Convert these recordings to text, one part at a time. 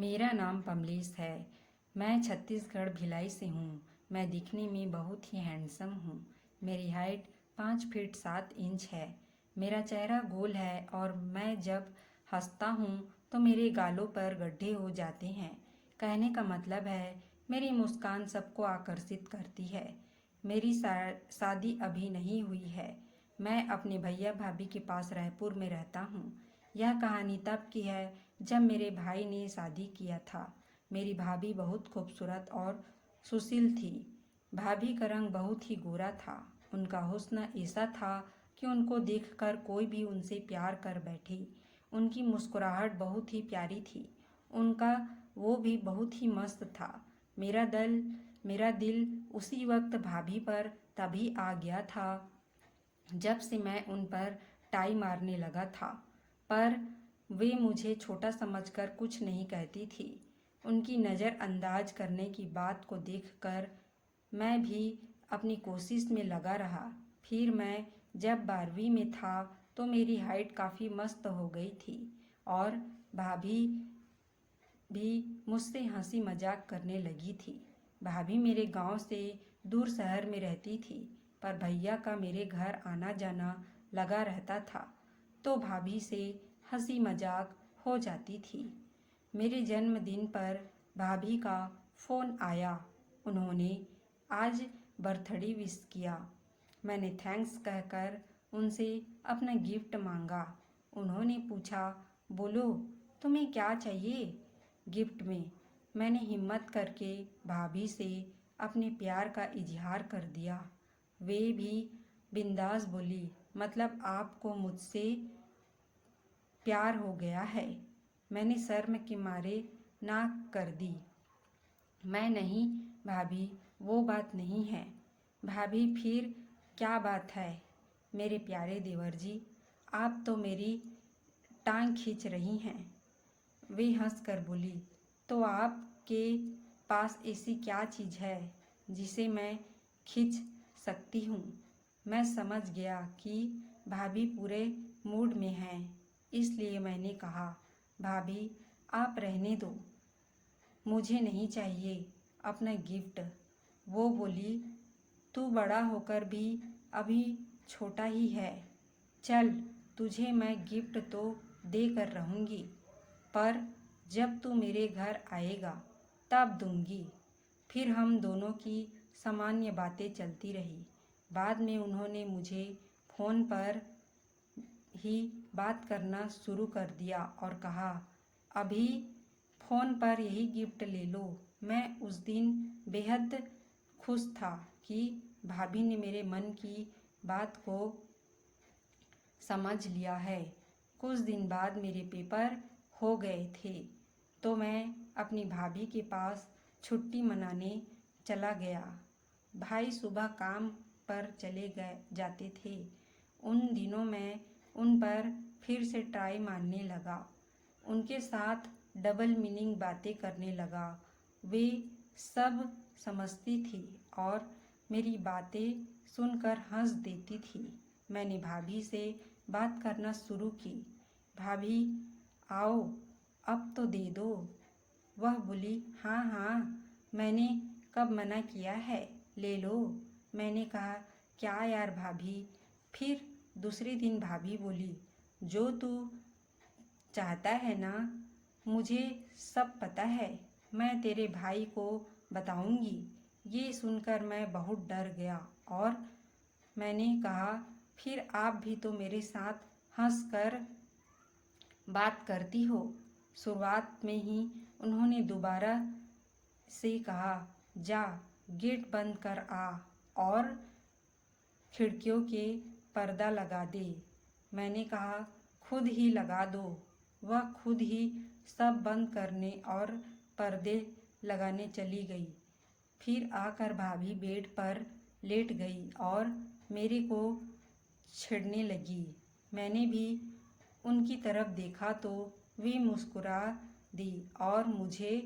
मेरा नाम कमलेश है। मैं छत्तीसगढ़ भिलाई से हूँ। मैं दिखने में बहुत ही हैंडसम हूँ। मेरी हाइट 5 फीट 7 इंच है। मेरा चेहरा गोल है और मैं जब हंसता हूँ तो मेरे गालों पर गड्ढे हो जाते हैं। कहने का मतलब है मेरी मुस्कान सबको आकर्षित करती है। मेरी शादी अभी नहीं हुई है। मैं अपने भैया भाभी के पास रायपुर में रहता हूँ। यह कहानी तब की है जब मेरे भाई ने शादी किया था। मेरी भाभी बहुत खूबसूरत और सुशील थी। भाभी का रंग बहुत ही गोरा था। उनका हुस्न ऐसा था कि उनको देखकर कोई भी उनसे प्यार कर बैठे। उनकी मुस्कुराहट बहुत ही प्यारी थी। उनका वो भी बहुत ही मस्त था। मेरा दिल उसी वक्त भाभी पर तभी आ गया था जब से मैं उन पर टाई मारने लगा था, पर वे मुझे छोटा समझकर कुछ नहीं कहती थी। उनकी नज़रअंदाज करने की बात को देखकर मैं भी अपनी कोशिश में लगा रहा। फिर मैं जब 12वीं में था तो मेरी हाइट काफ़ी मस्त हो गई थी और भाभी भी मुझसे हंसी मजाक करने लगी थी। भाभी मेरे गांव से दूर शहर में रहती थी, पर भैया का मेरे घर आना जाना लगा रहता था, तो भाभी से हंसी मजाक हो जाती थी। मेरे जन्मदिन पर भाभी का फ़ोन आया। उन्होंने आज बर्थडे विश किया। मैंने थैंक्स कहकर उनसे अपना गिफ्ट मांगा। उन्होंने पूछा, बोलो तुम्हें क्या चाहिए गिफ्ट में। मैंने हिम्मत करके भाभी से अपने प्यार का इजहार कर दिया। वे भी बिंदास बोली, मतलब आपको मुझसे प्यार हो गया है। मैंने शर्म के मारे ना कर दी। मैं नहीं भाभी, वो बात नहीं है। भाभी फिर क्या बात है मेरे प्यारे देवर जी, आप तो मेरी टांग खींच रही हैं। वे हंसकर बोली, तो आपके पास ऐसी क्या चीज़ है जिसे मैं खींच सकती हूँ। मैं समझ गया कि भाभी पूरे मूड में हैं, इसलिए मैंने कहा, भाभी आप रहने दो, मुझे नहीं चाहिए अपना गिफ्ट। वो बोली, तू बड़ा होकर भी अभी छोटा ही है। चल, तुझे मैं गिफ्ट तो दे कर रहूँगी, पर जब तू मेरे घर आएगा तब दूंगी। फिर हम दोनों की सामान्य बातें चलती रही। बाद में उन्होंने मुझे फ़ोन पर ही बात करना शुरू कर दिया और कहा, अभी फ़ोन पर यही गिफ्ट ले लो। मैं उस दिन बेहद खुश था कि भाभी ने मेरे मन की बात को समझ लिया है। कुछ दिन बाद मेरे पेपर हो गए थे, तो मैं अपनी भाभी के पास छुट्टी मनाने चला गया। भाई सुबह काम पर चले गए जाते थे। उन दिनों मैं उन पर फिर से ट्राई मारने लगा। उनके साथ डबल मीनिंग बातें करने लगा। वे सब समझती थी और मेरी बातें सुनकर हंस देती थी। मैंने भाभी से बात करना शुरू की। भाभी आओ, अब तो दे दो। वह बोली, हाँ हाँ, मैंने कब मना किया है, ले लो। मैंने कहा, क्या यार भाभी। फिर दूसरे दिन भाभी बोली, जो तू चाहता है ना, मुझे सब पता है, मैं तेरे भाई को बताऊंगी। ये सुनकर मैं बहुत डर गया और मैंने कहा, फिर आप भी तो मेरे साथ हंसकर बात करती हो। शुरुआत में ही उन्होंने दोबारा से कहा, जा गेट बंद कर आ और खिड़कियों के पर्दा लगा दे। मैंने कहा, खुद ही लगा दो। वह खुद ही सब बंद करने और पर्दे लगाने चली गई। फिर आकर भाभी बेड पर लेट गई और मेरे को छेड़ने लगी। मैंने भी उनकी तरफ देखा तो वे मुस्कुरा दी और मुझे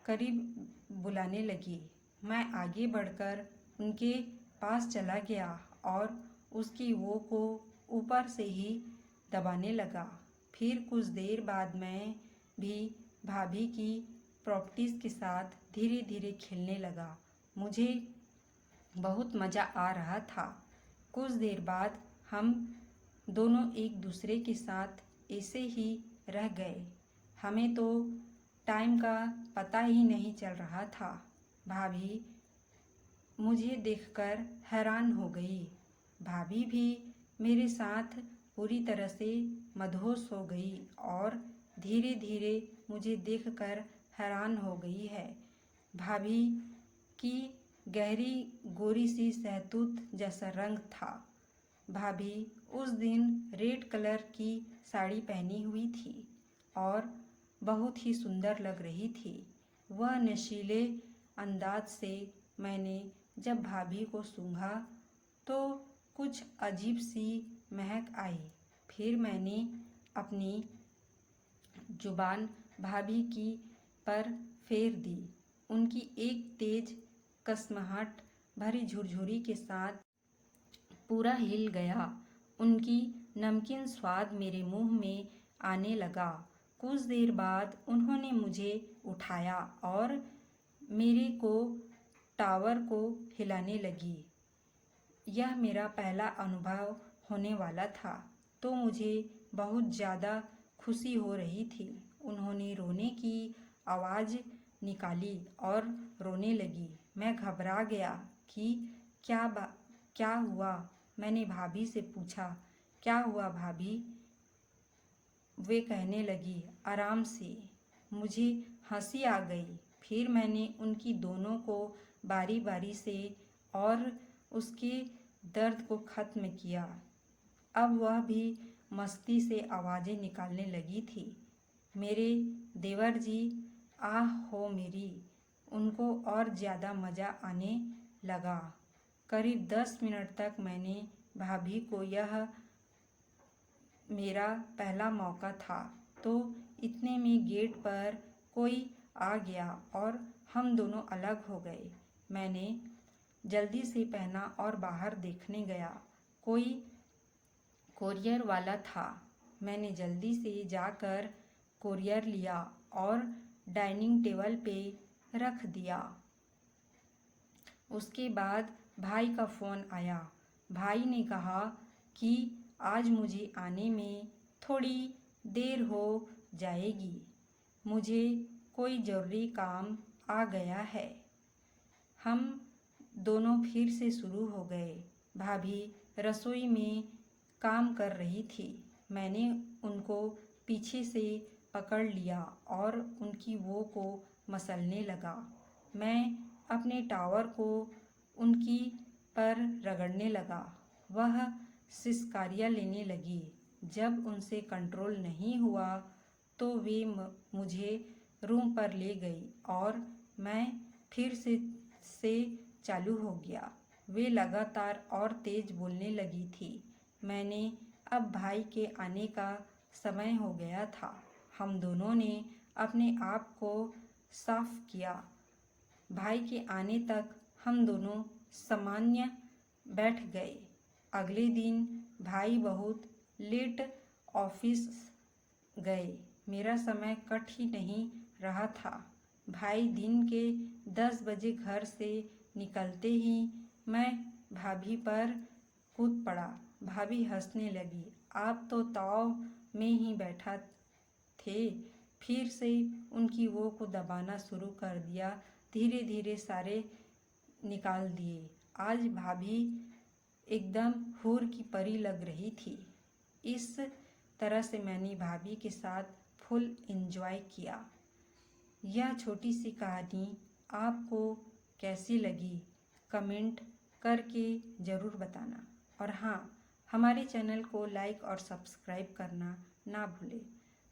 करीब बुलाने लगी। मैं आगे बढ़कर उनके पास चला गया और उसकी वो को ऊपर से ही दबाने लगा। फिर कुछ देर बाद मैं भी भाभी की प्रॉपर्टीज़ के साथ धीरे धीरे खेलने लगा। मुझे बहुत मज़ा आ रहा था। कुछ देर बाद हम दोनों एक दूसरे के साथ ऐसे ही रह गए। हमें तो टाइम का पता ही नहीं चल रहा था। भाभी मुझे देखकर हैरान हो गई। भाभी भी मेरे साथ पूरी तरह से मदहोश हो गई और धीरे धीरे मुझे देखकर हैरान हो गई है। भाभी की गहरी गोरी सी सहतूत जैसा रंग था। भाभी उस दिन रेड कलर की साड़ी पहनी हुई थी और बहुत ही सुंदर लग रही थी। वह नशीले अंदाज से मैंने जब भाभी को सूंघा तो कुछ अजीब सी महक आई। फिर मैंने अपनी जुबान भाभी की पर फेर दी। उनकी एक तेज कसमाहट भरी झुरझुरी के साथ पूरा हिल गया। उनकी नमकीन स्वाद मेरे मुंह में आने लगा। कुछ देर बाद उन्होंने मुझे उठाया और मेरे को टावर को हिलाने लगी। यह मेरा पहला अनुभव होने वाला था तो मुझे बहुत ज़्यादा खुशी हो रही थी। उन्होंने रोने की आवाज़ निकाली और रोने लगी। मैं घबरा गया कि क्या हुआ। मैंने भाभी से पूछा, क्या हुआ भाभी? वे कहने लगी, आराम से। मुझे हंसी आ गई। फिर मैंने उनकी दोनों को बारी बारी से और उसके दर्द को ख़त्म किया। अब वह भी मस्ती से आवाज़ें निकालने लगी थी। मेरे देवर जी आह हो मेरी। उनको और ज़्यादा मज़ा आने लगा। करीब 10 मिनट तक मैंने भाभी को, यह मेरा पहला मौका था, तो इतने में गेट पर कोई आ गया और हम दोनों अलग हो गए। मैंने जल्दी से पहना और बाहर देखने गया। कोई कोरियर वाला था। मैंने जल्दी से जाकर कोरियर लिया और डाइनिंग टेबल पे रख दिया। उसके बाद भाई का फ़ोन आया। भाई ने कहा कि आज मुझे आने में थोड़ी देर हो जाएगी। मुझे कोई ज़रूरी काम आ गया है। हम दोनों फिर से शुरू हो गए। भाभी रसोई में काम कर रही थी। मैंने उनको पीछे से पकड़ लिया और उनकी वो को मसलने लगा। मैं अपने टावर को उनकी पर रगड़ने लगा। वह सिसकारियाँ लेने लगी। जब उनसे कंट्रोल नहीं हुआ तो वे मुझे रूम पर ले गई और मैं फिर से चालू हो गया। वे लगातार और तेज बोलने लगी थी। मैंने अब भाई के आने का समय हो गया था। हम दोनों ने अपने आप को साफ किया। भाई के आने तक हम दोनों सामान्य बैठ गए। अगले दिन भाई बहुत लेट ऑफिस गए। मेरा समय कट ही नहीं रहा था। भाई दिन के 10 बजे घर से निकलते ही मैं भाभी पर कूद पड़ा। भाभी हंसने लगी। आप तो ताव में ही बैठा थे। फिर से उनकी वो को दबाना शुरू कर दिया। धीरे धीरे सारे निकाल दिए। आज भाभी एकदम हूर की परी लग रही थी। इस तरह से मैंने भाभी के साथ फुल एंजॉय किया। यह छोटी सी कहानी आपको कैसी लगी कमेंट करके ज़रूर बताना। और हाँ, हमारे चैनल को लाइक और सब्सक्राइब करना ना भूलें।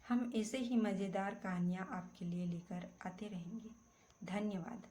हम ऐसे ही मज़ेदार कहानियाँ आपके लिए लेकर आते रहेंगे। धन्यवाद।